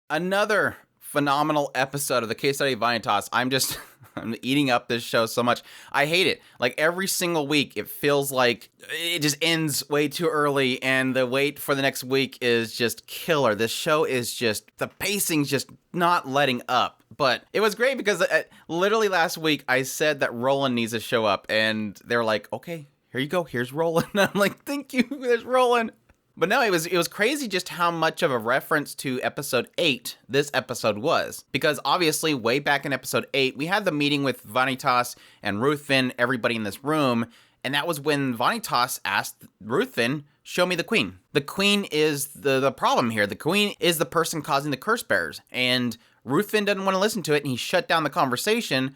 Another phenomenal episode of the Case Study of Vanitas. I'm eating up this show so much. I hate it. Like every single week, it feels like it just ends way too early, and the wait for the next week is just killer. This show is just, the pacing's just not letting up. But it was great because literally last week I said that Roland needs to show up, and they're like, okay, here you go. Here's Roland. I'm like, thank you. There's Roland. But no, it was crazy just how much of a reference to episode 8 this episode was. Because obviously, way back in episode 8, we had the meeting with Vanitas and Ruthven, everybody in this room, and that was when Vanitas asked Ruthven, show me the queen. The queen is the problem here. The queen is the person causing the curse bearers. And Ruthven didn't want to listen to it, and he shut down the conversation.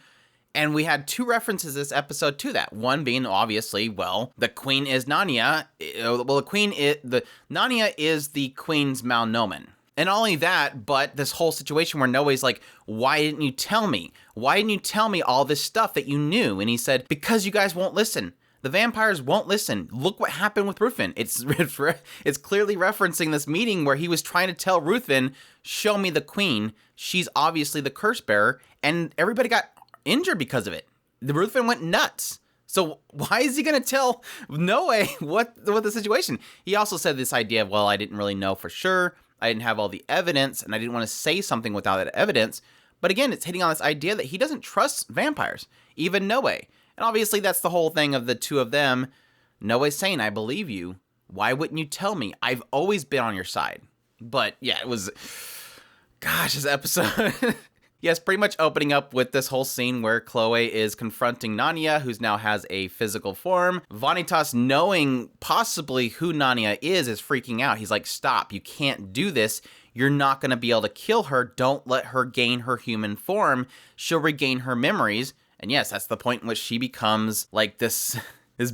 And we had 2 references this episode to that. One being, obviously, well, the queen is Narnia. Well, Narnia is the queen's malnomen. And not only that, but this whole situation where Noe's like, why didn't you tell me? Why didn't you tell me all this stuff that you knew? And he said, because you guys won't listen. The vampires won't listen. Look what happened with Ruthven. It's clearly referencing this meeting where he was trying to tell Ruthven, show me the queen. She's obviously the curse bearer. And everybody got injured because of it. The Ruthven went nuts. So why is he going to tell Noe what the situation? He also said this idea of, well, I didn't really know for sure. I didn't have all the evidence, and I didn't want to say something without that evidence. But again, it's hitting on this idea that he doesn't trust vampires, even Noe. And obviously that's the whole thing of the two of them. Noe's saying, I believe you. Why wouldn't you tell me? I've always been on your side. But yeah, it was, gosh, this episode... Yes, pretty much opening up with this whole scene where Chloe is confronting Narnia, who now has a physical form. Vanitas, knowing possibly who Narnia is freaking out. He's like, stop, you can't do this. You're not going to be able to kill her. Don't let her gain her human form. She'll regain her memories. And yes, that's the point in which she becomes like this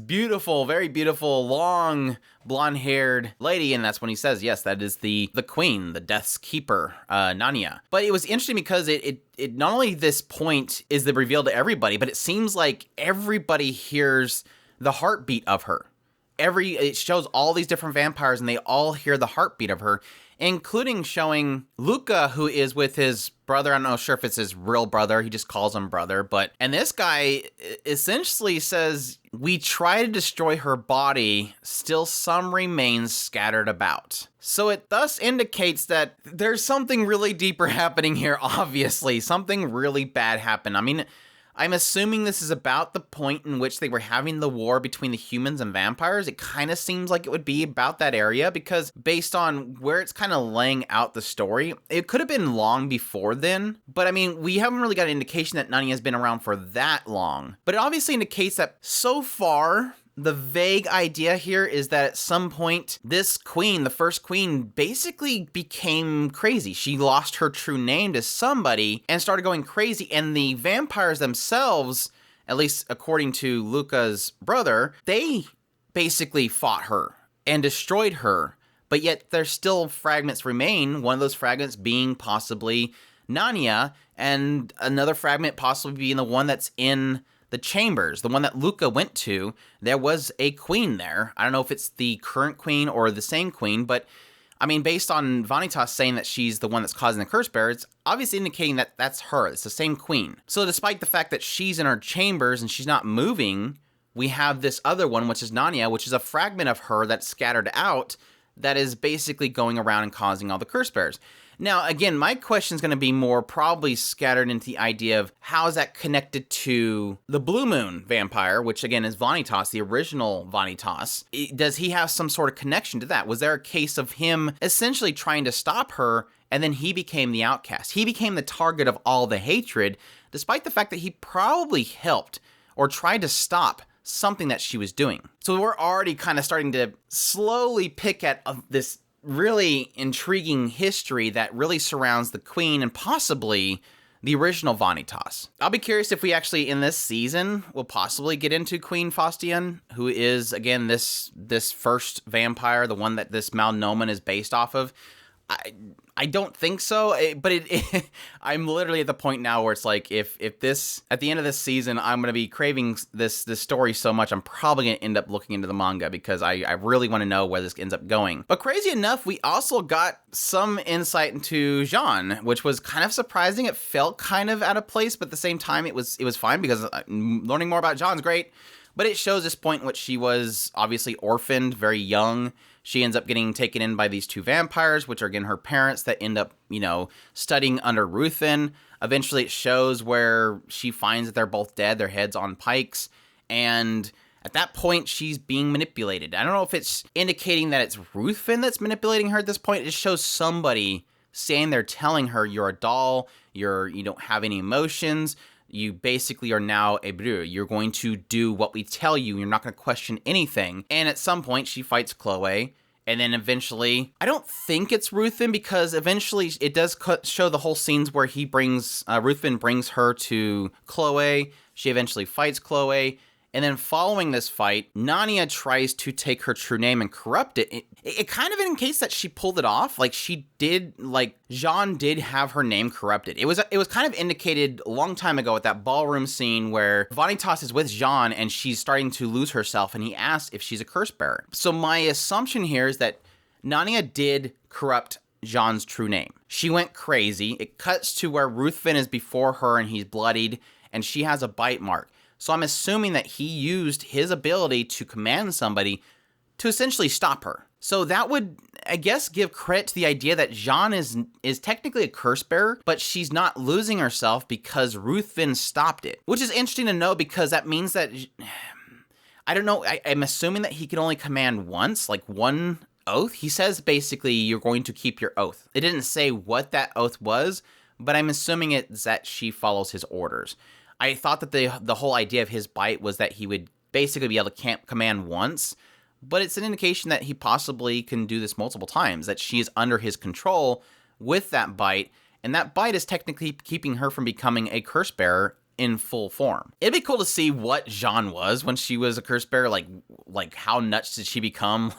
beautiful, very beautiful, long, blonde-haired lady, and that's when he says, yes, that is the queen, the Death's Keeper, Narnia. But it was interesting because it not only this point is the reveal to everybody, but it seems like everybody hears the heartbeat of her. It shows all these different vampires, and they all hear the heartbeat of her, including showing Luca, who is with his brother. I'm not sure if it's his real brother. He just calls him brother. And this guy essentially says, we try to destroy her body, still some remains scattered about. So it thus indicates that there's something really deeper happening here, obviously. Something really bad happened. I mean, I'm assuming this is about the point in which they were having the war between the humans and vampires. It kind of seems like it would be about that area because based on where it's kind of laying out the story, it could have been long before then. But I mean, we haven't really got an indication that Narnia has been around for that long. But it obviously indicates that so far, the vague idea here is that at some point, this queen, the first queen, basically became crazy. She lost her true name to somebody and started going crazy. And the vampires themselves, at least according to Luca's brother, they basically fought her and destroyed her. But yet there's still fragments remain, one of those fragments being possibly Narnia, and another fragment possibly being the one that's in the chambers, the one that Luca went to. There was a queen there. I don't know if it's the current queen or the same queen, but I mean, based on Vanitas saying that she's the one that's causing the curse bearer, it's obviously indicating that that's her. It's the same queen. So despite the fact that she's in her chambers and she's not moving, we have this other one, which is Narnia, which is a fragment of her that's scattered out that is basically going around and causing all the curse bearers. Now, again, my question is going to be more probably scattered into the idea of how is that connected to the Blue Moon vampire, which again is Vanitas, the original Vanitas. Does he have some sort of connection to that? Was there a case of him essentially trying to stop her and then he became the outcast? He became the target of all the hatred, despite the fact that he probably helped or tried to stop something that she was doing. So we're already kind of starting to slowly pick at this really intriguing history that really surrounds the queen and possibly the original Vanitas. I'll be curious if we actually in this season will possibly get into Queen Faustian, who is again this first vampire, the one that this malnomen is based off of. I don't think so, but I'm literally at the point now where it's like, if this, at the end of this season, I'm going to be craving this story so much, I'm probably going to end up looking into the manga because I really want to know where this ends up going. But crazy enough, we also got some insight into Jean, which was kind of surprising. It felt kind of out of place, but at the same time, it was fine because learning more about Jean's great. But it shows this point in which she was obviously orphaned, very young. She ends up getting taken in by these two vampires, which are, again, her parents that end up, studying under Ruthven. Eventually, it shows where she finds that they're both dead, their heads on pikes. And at that point, she's being manipulated. I don't know if it's indicating that it's Ruthven that's manipulating her at this point. It just shows somebody standing there telling her, you're a doll, you don't have any emotions. You basically are now a Bru. You're going to do what we tell you. You're not going to question anything. And at some point, she fights Chloe. And then eventually, I don't think it's Ruthven because eventually it does show the whole scenes where Ruthven brings her to Chloe. She eventually fights Chloe. And then following this fight, Nania tries to take her true name and corrupt it. It kind of indicates that she pulled it off. Like Jean did have her name corrupted. It was kind of indicated a long time ago at that ballroom scene where Vanitas is with Jean and she's starting to lose herself and he asks if she's a curse bearer. So my assumption here is that Nania did corrupt Jean's true name. She went crazy. It cuts to where Ruthven is before her and he's bloodied and she has a bite mark. So I'm assuming that he used his ability to command somebody to essentially stop her. So that would, I guess, give credit to the idea that Jean is technically a curse bearer, but she's not losing herself because Ruthven stopped it. Which is interesting to know because that means that, I don't know, I'm assuming that he can only command once, like one oath. He says basically you're going to keep your oath. It didn't say what that oath was, but I'm assuming it's that she follows his orders. I thought that the whole idea of his bite was that he would basically be able to command once, but it's an indication that he possibly can do this multiple times, that she is under his control with that bite, and that bite is technically keeping her from becoming a curse bearer in full form. It'd be cool to see what Jean was when she was a curse bearer, like how nuts did she become,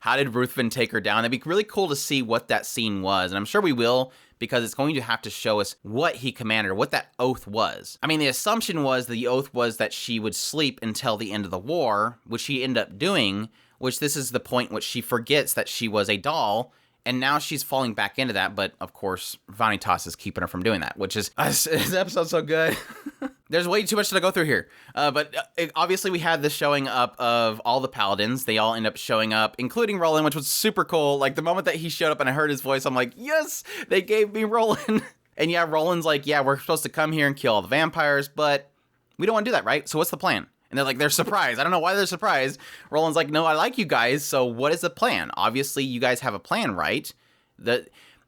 how did Ruthven take her down? It'd be really cool to see what that scene was, and I'm sure we will, because it's going to have to show us what he commanded, or what that oath was. I mean, the assumption was the oath was that she would sleep until the end of the war, which she ended up doing, which this is the point which she forgets that she was a doll, and now she's falling back into that, but of course, Vanitas is keeping her from doing that, which is, this episode's so good. There's way too much to go through here. But obviously we had the showing up of all the paladins. They all end up showing up, including Roland, which was super cool. Like, the moment that he showed up and I heard his voice, I'm like, yes, they gave me Roland. And yeah, Roland's like, yeah, we're supposed to come here and kill all the vampires, but we don't want to do that, right? So what's the plan? And they're surprised. I don't know why they're surprised. Roland's like, no, I like you guys, so what is the plan? Obviously, you guys have a plan, right?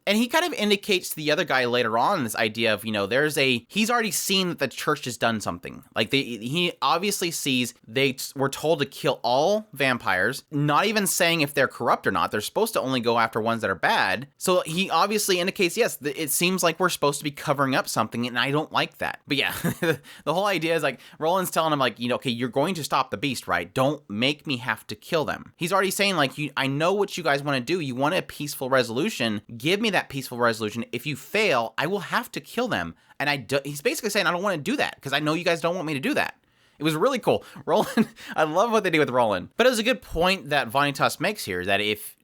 And he kind of indicates to the other guy later on this idea of, he's already seen that the church has done something. Like, he obviously sees they were told to kill all vampires, not even saying if they're corrupt or not. They're supposed to only go after ones that are bad. So he obviously indicates, yes, it seems like we're supposed to be covering up something, and I don't like that. But yeah, the whole idea is, like, Roland's telling him, like, okay, you're going to stop the beast, right? Don't make me have to kill them. He's already saying, like, I know what you guys want to do. You want a peaceful resolution. Give me that peaceful resolution. If you fail, I will have to kill them. And he's basically saying, I don't want to do that because I know you guys don't want me to do that. It was really cool. Roland, I love what they do with Roland. But it was a good point that Vanitas makes here, that if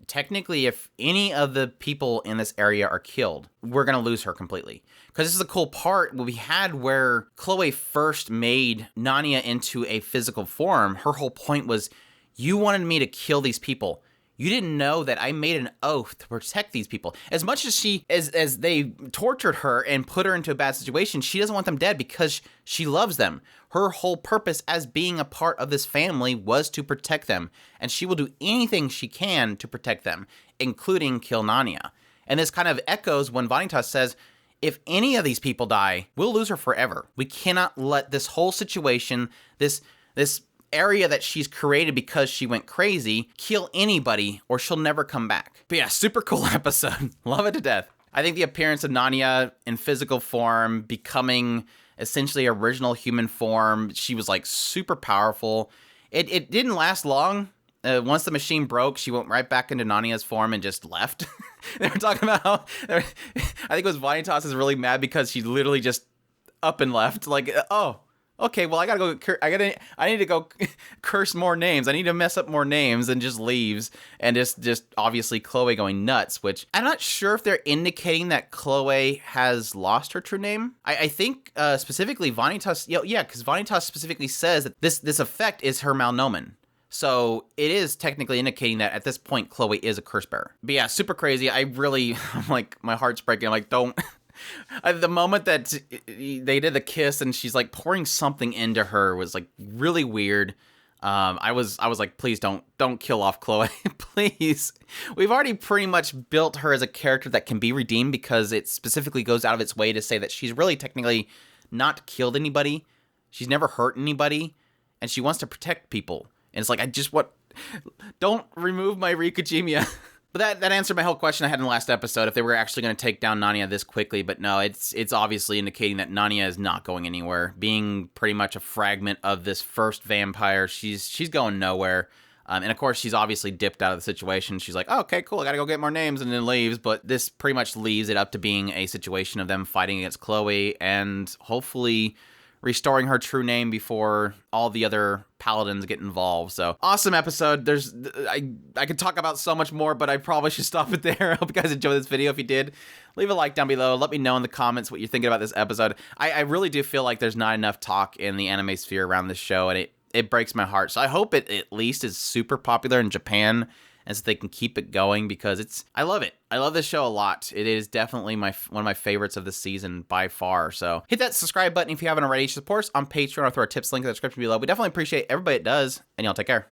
any of the people in this area are killed, we're going to lose her completely. Because this is a cool part we had where Chloe first made Nania into a physical form. Her whole point was, you wanted me to kill these people. You didn't know that I made an oath to protect these people. As much as they tortured her and put her into a bad situation, she doesn't want them dead because she loves them. Her whole purpose as being a part of this family was to protect them. And she will do anything she can to protect them, including kill Nania. And this kind of echoes when Vanitas says, if any of these people die, we'll lose her forever. We cannot let this whole situation, this area that she's created because she went crazy, kill anybody or she'll never come back. But yeah, super cool episode. Love it to death. I think the appearance of Nania in physical form, becoming essentially original human form, she was like super powerful. It didn't last long. once the machine broke, she went right back into Nania's form and just left. They were talking about how, I think it was Vanitas is really mad because she literally just up and left. Like, oh, okay, well, I need to go curse more names. I need to mess up more names, and just leaves. And just obviously Chloe going nuts, which I'm not sure if they're indicating that Chloe has lost her true name. I think specifically Vanitas, yeah, because Vanitas specifically says that this effect is her malnomen. So it is technically indicating that at this point, Chloe is a curse bearer. But yeah, super crazy. I'm like, my heart's breaking. I'm like, don't. The moment that they did the kiss and she's like pouring something into her was like really weird. I was like, please don't kill off Chloe, please. We've already pretty much built her as a character that can be redeemed because it specifically goes out of its way to say that she's really technically not killed anybody. She's never hurt anybody, and she wants to protect people. And it's like, don't remove my Rikujimia. But that answered my whole question I had in the last episode, if they were actually going to take down Nania this quickly. But no, it's obviously indicating that Nania is not going anywhere. Being pretty much a fragment of this first vampire, she's going nowhere. And of course, she's obviously dipped out of the situation. She's like, oh, okay, cool, I gotta go get more names, and then leaves. But this pretty much leaves it up to being a situation of them fighting against Chloe and hopefully restoring her true name before all the other paladins get involved. So awesome episode. I could talk about so much more, but I probably should stop it there. I hope you guys enjoyed this video. If you did, leave a like down below. Let me know in the comments what you're thinking about this episode. I really do feel like there's not enough talk in the anime sphere around this show, and it breaks my heart. So I hope it at least is super popular in Japan, and so they can keep it going, because I love it. I love this show a lot. It is definitely one of my favorites of the season by far. So hit that subscribe button if you haven't already. Support us on Patreon or through our tips link in the description below. We definitely appreciate everybody that does, and y'all take care.